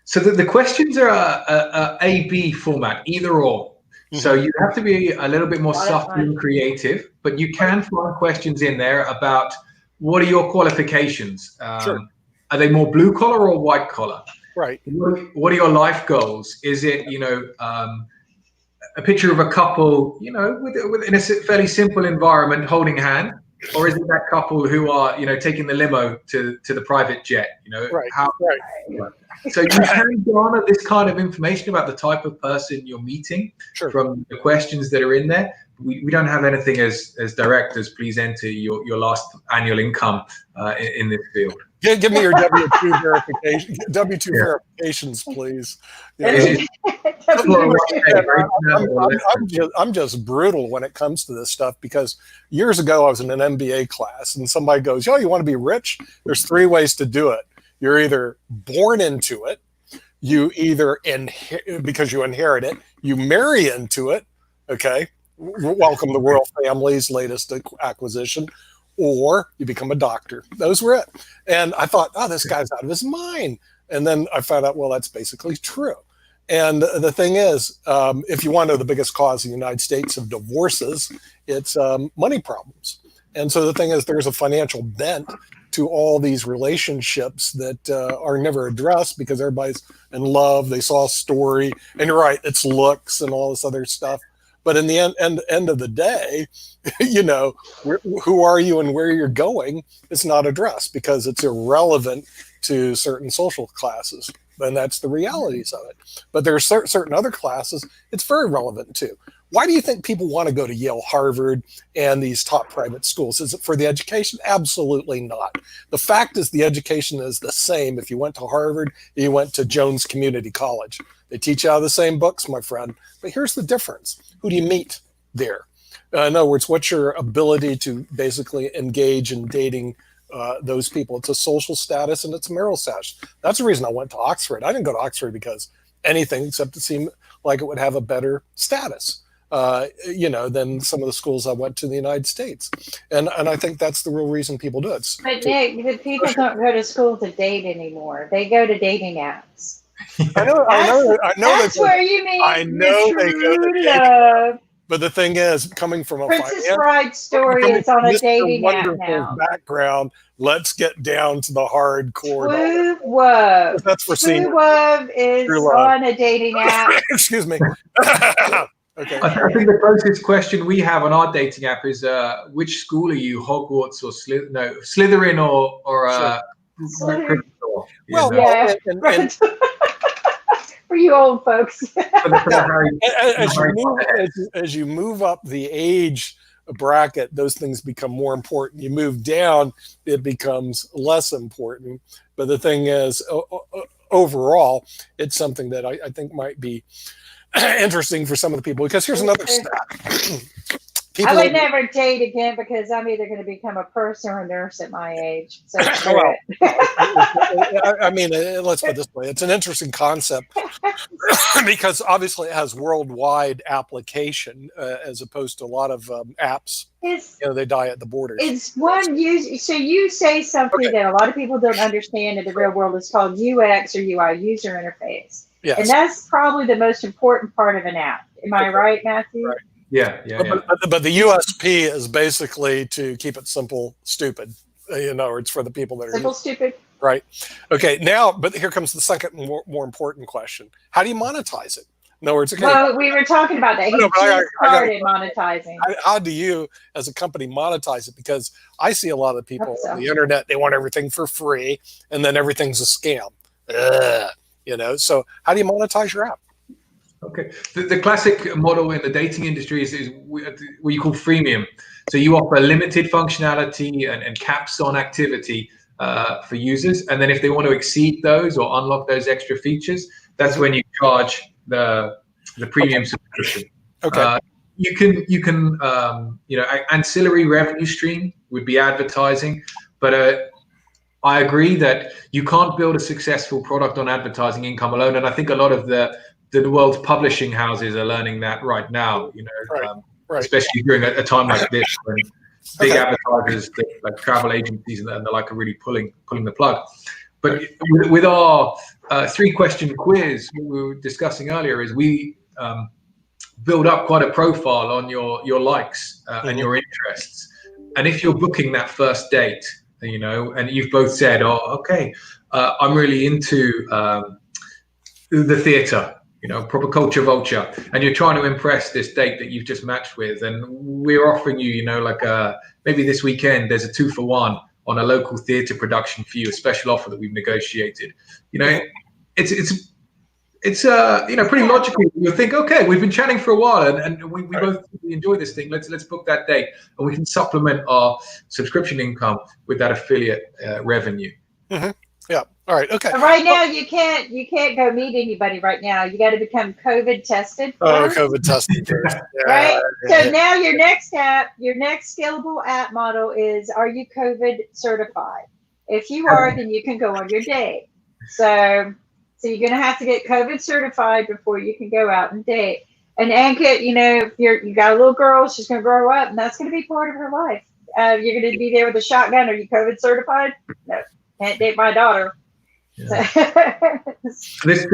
So the questions are a A/B format, either or. So you have to be a little bit more subtle and creative, but you can find questions in there about what are your qualifications? Sure. Are they more blue collar or white collar? Right. What are your life goals? Is it, a picture of a couple, in a fairly simple environment holding hand? Or is it that couple who are, taking the limo to the private jet? Right. So you can garner this kind of information about the type of person you're meeting from the questions that are in there. We don't have anything as direct as please enter your last annual income in this field. Give me your W-2 verification. W-2 verifications, please. I'm just brutal when it comes to this stuff, because years ago I was in an MBA class and somebody goes, "Yo, you want to be rich? There's 3 ways to do it. You're either born into it, you either because you inherit it, you marry into it, okay? Welcome the royal family's latest acquisition, or you become a doctor." Those were it. And I thought, oh, this guy's out of his mind. And then I found out, well, that's basically true. And the thing is, if you want to know the biggest cause in the United States of divorces, it's money problems. And so the thing is, there's a financial bent to all these relationships that are never addressed because everybody's in love. They saw a story, and you're right, it's looks and all this other stuff. But in the end of the day, who are you and where you're going is not addressed because it's irrelevant to certain social classes. And that's the realities of it. But there are certain other classes it's very relevant to. Why do you think people want to go to Yale, Harvard, and these top private schools? Is it for the education? Absolutely not. The fact is the education is the same if you went to Harvard or you went to Jones Community College. They teach you out of the same books, my friend. But here's the difference. Who do you meet there? In other words, what's your ability to basically engage in dating those people? It's a social status and it's a marital status. That's the reason I went to Oxford. I didn't go to Oxford because anything except it seemed like it would have a better status. Than some of the schools I went to in the United States. And I think that's the real reason people do it. But Nick, the people don't go to school to date anymore. They go to dating apps. I know. That's where you meet I know they go to dating love. But the thing is, coming from a Princess Bride's story is on a dating app now. Background, let's get down to the hardcore. True Love. That's for seniors. True Love is on a dating app. Excuse me. Okay. I think the closest question we have on our dating app is which school are you, Hogwarts or Slytherin or Slytherin. Gryffindor? Well, yeah. And for you old folks. As you move up the age bracket, those things become more important. You move down, it becomes less important. But the thing is, overall, it's something that I think might be interesting for some of the people, because here's another stat. I would never date again because I'm either going to become a purse or a nurse at my age. So I mean, let's put it this way. It's an interesting concept because obviously it has worldwide application as opposed to a lot of apps. They die at the borders. It's one use. So you say something that a lot of people don't understand in the real world. It's called UX or UI, user interface. Yes. And that's probably the most important part of an app. Am I right, Matthew? Right. Yeah. But the USP is basically to keep it simple, stupid. It's for the people that are simple, stupid. Right. Okay. Now, but here comes the second more important question: how do you monetize it? In other words, okay. Well, we were talking about that. He just started monetizing. How do you, as a company, monetize it? Because I see a lot of people on the internet; they want everything for free, and then everything's a scam. So how do you monetize your app? Okay. The classic model in the dating industry is what you call freemium. So you offer limited functionality and caps on activity for users. And then if they want to exceed those or unlock those extra features, that's when you charge the premium subscription. Okay. You can ancillary revenue stream would be advertising, but I agree that you can't build a successful product on advertising income alone, and I think a lot of the world's publishing houses are learning that right now. Right. Especially during a time like this when big advertisers like travel agencies and the like are really pulling the plug. But with our 3-question quiz we were discussing earlier, is we build up quite a profile on your likes and your interests. And if you're booking that first date, and you've both said, oh, okay, I'm really into the theatre, proper culture vulture, and you're trying to impress this date that you've just matched with, and we're offering you, maybe this weekend there's a 2-for-1 on a local theatre production for you, a special offer that we've negotiated. It's pretty logical. You'll think, okay, we've been chatting for a while, and we both enjoy this thing. Let's book that date, and we can supplement our subscription income with that affiliate revenue. Mm-hmm. Yeah. All right. Okay. But right now, you can't go meet anybody right now. You got to become COVID tested. First. Oh, COVID tested first. Right. So now your next scalable app model is: are you COVID certified? If you are, then you can go on your date. So you're going to have to get COVID certified before you can go out and date. And Ankit, if you got a little girl, she's going to grow up, and that's going to be part of her life. You're going to be there with a shotgun. Are you COVID certified? No, can't date my daughter. Yeah. Next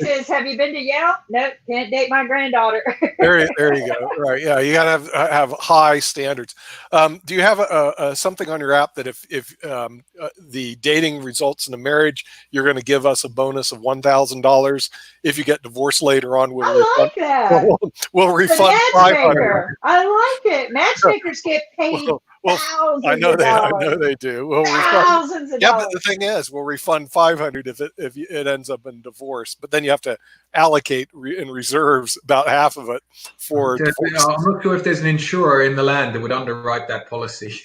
is, have you been to Yale? Nope, can't date my granddaughter. there you go. Right, yeah, you got to have high standards. Do you have something on your app that if the dating results in a marriage, you're going to give us a bonus of $1,000? If you get divorced later on, we'll refund $500. I like it. Matchmakers get paid. I know they do. We'll thousands of dollars. Yeah, but the thing is, we'll refund $500 if it ends up in divorce. But then you have to allocate in reserves about half of it for divorce. I'm not sure if there's an insurer in the land that would underwrite that policy.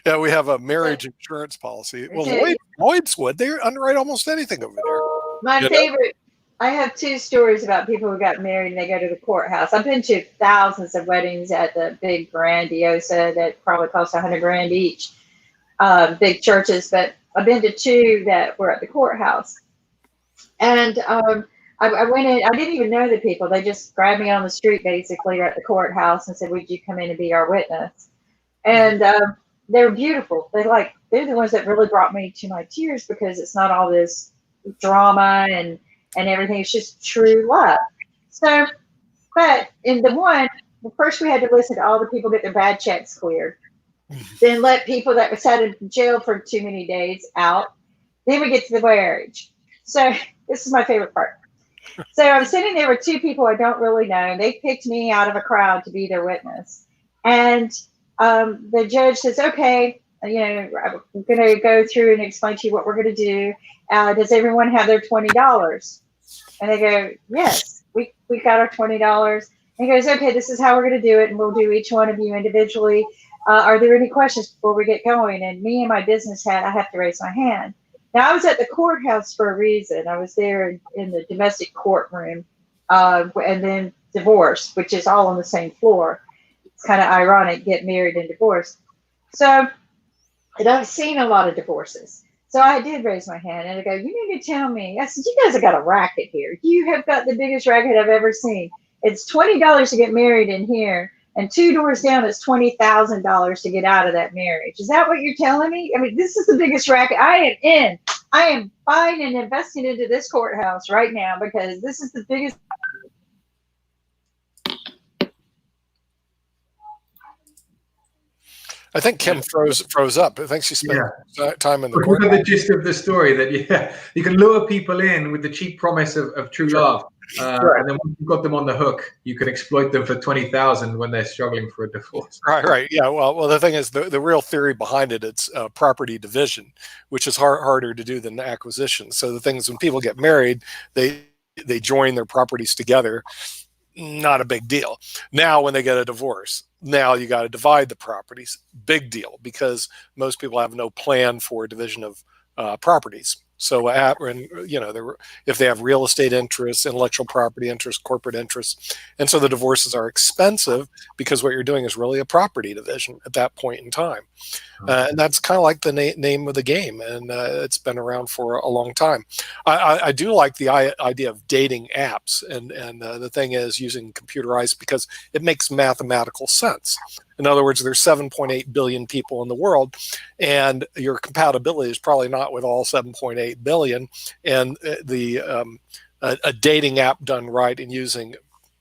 Yeah, we have a marriage insurance policy. Well, Lloyd's would. They underwrite almost anything over there. My favorite. I have 2 stories about people who got married and they go to the courthouse. I've been to thousands of weddings at the big grandiosa that probably cost $100,000 each, big churches. But I've been to 2 that were at the courthouse. And I went in. I didn't even know the people. They just grabbed me on the street, basically, at the courthouse and said, "Would you come in and be our witness?" And they were beautiful. They're the ones that really brought me to my tears, because it's not all this drama and everything. It's just true love. So, but in the one, first we had to listen to all the people get their bad checks cleared, then let people that were sat in jail for too many days out. Then we get to the marriage. So this is my favorite part. So I'm sitting there with 2 people I don't really know. They picked me out of a crowd to be their witness. And the judge says, okay, I'm going to go through and explain to you what we're going to do. Does everyone have their $20? And they go, yes, we got our $20. And he goes, okay, this is how we're going to do it. And we'll do each one of you individually. Are there any questions before we get going? And me and my business hat, I have to raise my hand. Now, I was at the courthouse for a reason. I was there in the domestic courtroom, and then divorce, which is all on the same floor. It's kind of ironic, get married and divorce. So, and I've seen a lot of divorces. So I did raise my hand, and I go, you need to tell me. I said, you guys have got a racket here. You have got the biggest racket I've ever seen. It's $20 to get married in here, and 2 doors down, it's $20,000 to get out of that marriage. Is that what you're telling me? I mean, this is the biggest racket I am in. I am buying and investing into this courthouse right now, because this is the biggest. I think Kim froze up. I think she spent time in the court. The gist of the story that you can lure people in with the cheap promise of true love, and then once you've got them on the hook, you can exploit them for $20,000 when they're struggling for a divorce. Right. Yeah. Well, the thing is, the real theory behind it, it's property division, which is harder to do than acquisition. So the things when people get married, they join their properties together. Not a big deal. Now, when they get a divorce, now you got to divide the properties. Big deal, because most people have no plan for division of properties. So if they have real estate interests, intellectual property interests, corporate interests, and so the divorces are expensive because what you're doing is really a property division at that point in time. And that's kind of like the name of the game, and it's been around for a long time. I do like the idea of dating apps, and the thing is using computerized because it makes mathematical sense. In other words, there's 7.8 billion people in the world, and your compatibility is probably not with all 7.8 billion. And a dating app done right and using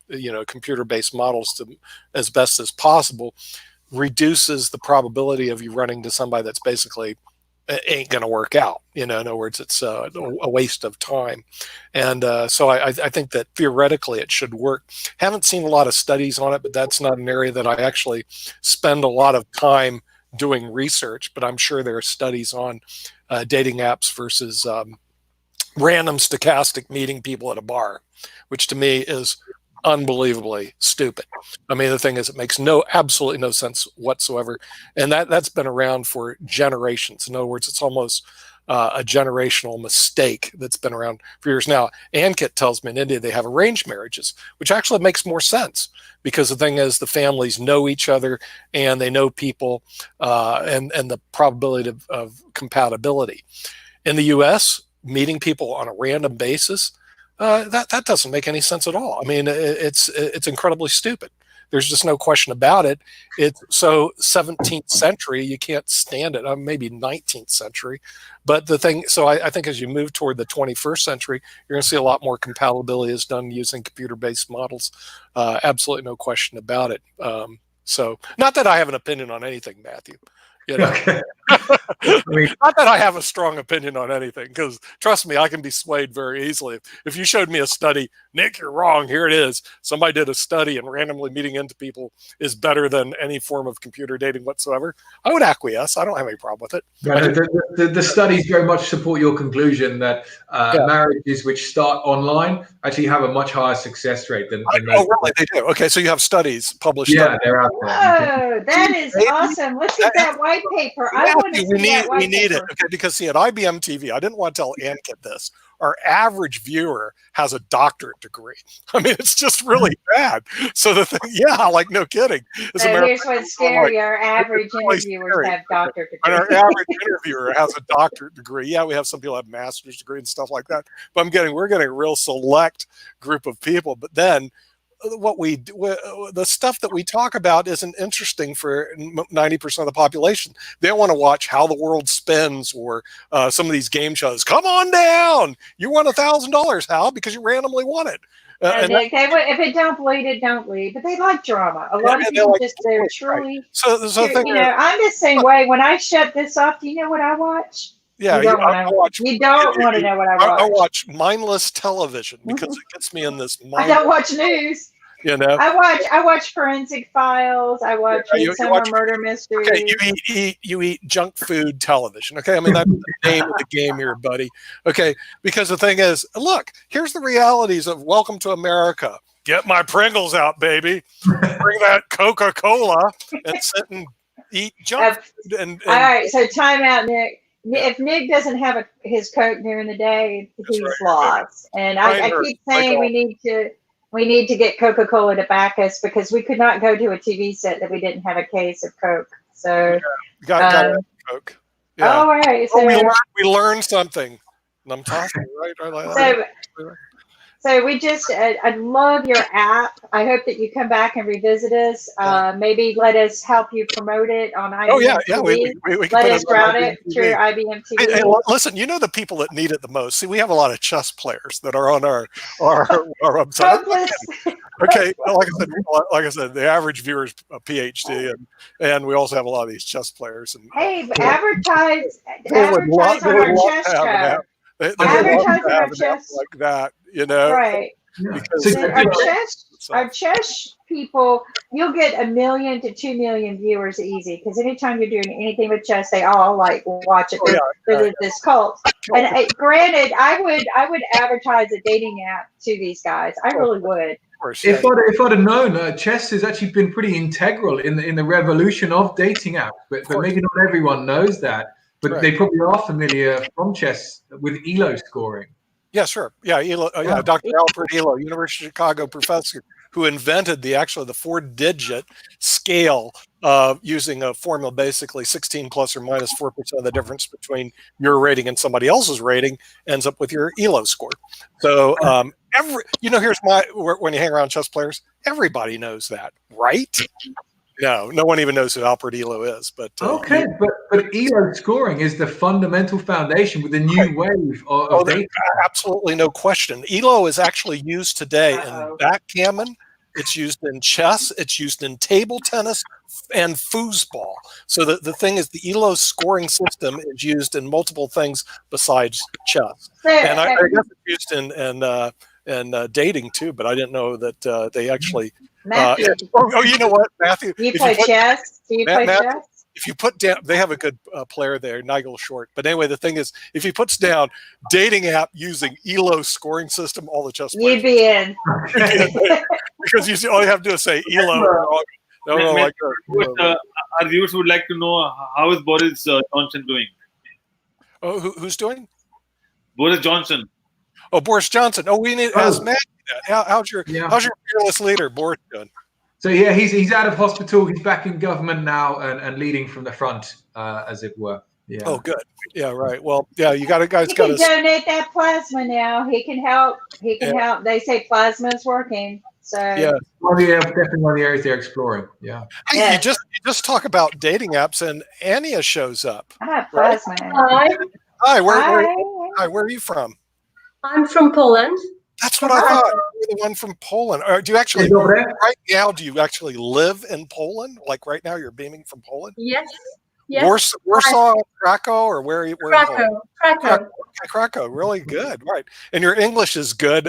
computer-based models to as best as possible reduces the probability of you running to somebody that's basically ain't going to work out. In other words, it's a waste of time. And so I think that theoretically it should work. Haven't seen a lot of studies on it, but that's not an area that I actually spend a lot of time doing research. But I'm sure there are studies on dating apps versus random stochastic meeting people at a bar, which to me is unbelievably stupid. I mean, the thing is, it makes absolutely no sense whatsoever, and that's been around for generations. In other words, it's almost a generational mistake that's been around for years now. Ankit tells me in India they have arranged marriages, which actually makes more sense because the thing is, the families know each other and they know people, and the probability of compatibility. In the U.S., meeting people on a random basis. That doesn't make any sense at all. I mean, it's incredibly stupid. There's just no question about it. It's so 17th century, you can't stand it. Maybe 19th century, but the thing. So I think as you move toward the 21st century, you're going to see a lot more compatibility is done using computer-based models. Absolutely no question about it. So not that I have an opinion on anything, Matthew. Okay. Not that I have a strong opinion on anything, because trust me, I can be swayed very easily. If you showed me a study, Nick, you're wrong, here it is. Somebody did a study and randomly meeting into people is better than any form of computer dating whatsoever, I would acquiesce. I don't have any problem with it. The studies very much support your conclusion that marriages which start online actually have a much higher success rate than really? They do? Okay, so you have studies published. Yeah, they're out there. Whoa, that is awesome. Let's get that white paper. I want to see that white paper. We need it. Okay, because see, at IBM TV, I didn't want to tell Ankit this. Our average viewer has a doctorate degree. I mean, it's just really bad. So the thing, like no kidding. Here's what's scary: our average interviewers have doctorate degrees. And our average interviewer has a doctorate degree. Yeah, we have some people have master's degree and stuff like that. But we're getting a real select group of people. But then the stuff that we talk about isn't interesting for 90% of the population. They don't want to watch How the World Spins or some of these game shows. Come on down. You won $1,000, Hal, because you randomly won it. If it don't bleed, it don't bleed. But they like drama. A lot of people they're truly. Right. So I'm the same way. When I shut this off, do you know what I watch? Yeah, you don't want to know what I watch. I watch mindless television because it gets me in this. I don't watch news. I watch Forensic Files. I watch Summer Murder Mysteries. Okay, you eat junk food television. Okay, I mean that's the name of the game here, buddy. Okay, because the thing is, look, here's the realities of Welcome to America. Get my Pringles out, baby. Bring that Coca-Cola and sit and eat junk food. All right, so time out, Nick. If Nick doesn't have his Coke during the day, he's lost. And I keep saying we need to get Coca-Cola to back us because we could not go to a TV set that we didn't have a case of Coke. So got Coke. Yeah. All right. So we learned something. And I'm talking right. So we just, I love your app. I hope that you come back and revisit us. Maybe let us help you promote it on IBM TV. We let us route it through IBM TV. Hey, listen, you know the people that need it the most. See, we have a lot of chess players that are on our website. Okay, like I said, the average viewer is a PhD, and we also have a lot of these chess players. And hey, advertise on our chess show. They have like that, right? Because our chess people, you'll get 1 million to 2 million viewers easy. Because anytime you're doing anything with chess, they all watch it. There's this cult. And granted, I would advertise a dating app to these guys. I really would. If I'd have known, chess has actually been pretty integral in the revolution of dating apps. But maybe not everyone knows that. but Right. they probably are familiar from chess with ELO scoring. Yeah, sure. Yeah, Elo, yeah, Dr. Alfred Elo, University of Chicago professor, who invented the 4-digit scale using a formula, basically 16 plus or minus 4% of the difference between your rating and somebody else's rating ends up with your Elo score. So here's when you hang around chess players, everybody knows that, right? No one even knows who Alfred Elo is. But Okay, but ELO scoring is the fundamental foundation with the new wave of data. Absolutely no question. ELO is actually used today in backgammon. It's used in chess. It's used in table tennis and foosball. So the thing is, the ELO scoring system is used in multiple things besides chess. And I guess it's used in dating too, but I didn't know that they actually. Matthew. You know what, Matthew? Do you play chess? Chess? If you put down, they have a good player there, Nigel Short. But anyway, the thing is, if he puts down dating app using ELO scoring system, all the chess players. You'd be in. Because all you have to do is say ELO. Our viewers would like to know, how is Boris Johnson doing? Oh, who's doing? Boris Johnson. Oh, Boris Johnson. Oh, we need to ask Matt. How's your fearless leader, Boris, doing? So yeah, he's out of hospital. He's back in government now and leading from the front, as it were. Yeah. Oh, good. Yeah, right. Well, yeah, you got to donate that plasma now. He can help. He can help. They say plasma is working. So yeah, definitely one of the areas they're exploring. Yeah. Hey, yes. you just talk about dating apps, and Ania shows up. Plasma. Right? Hi. Where are you from? I'm from Poland. That's what I thought. You're the one from Poland. Or do you actually right now? Do you actually live in Poland? Like right now, you're beaming from Poland? Yes. Warsaw, Krakow, or where? Krakow. Krakow. Really good, right? And your English is good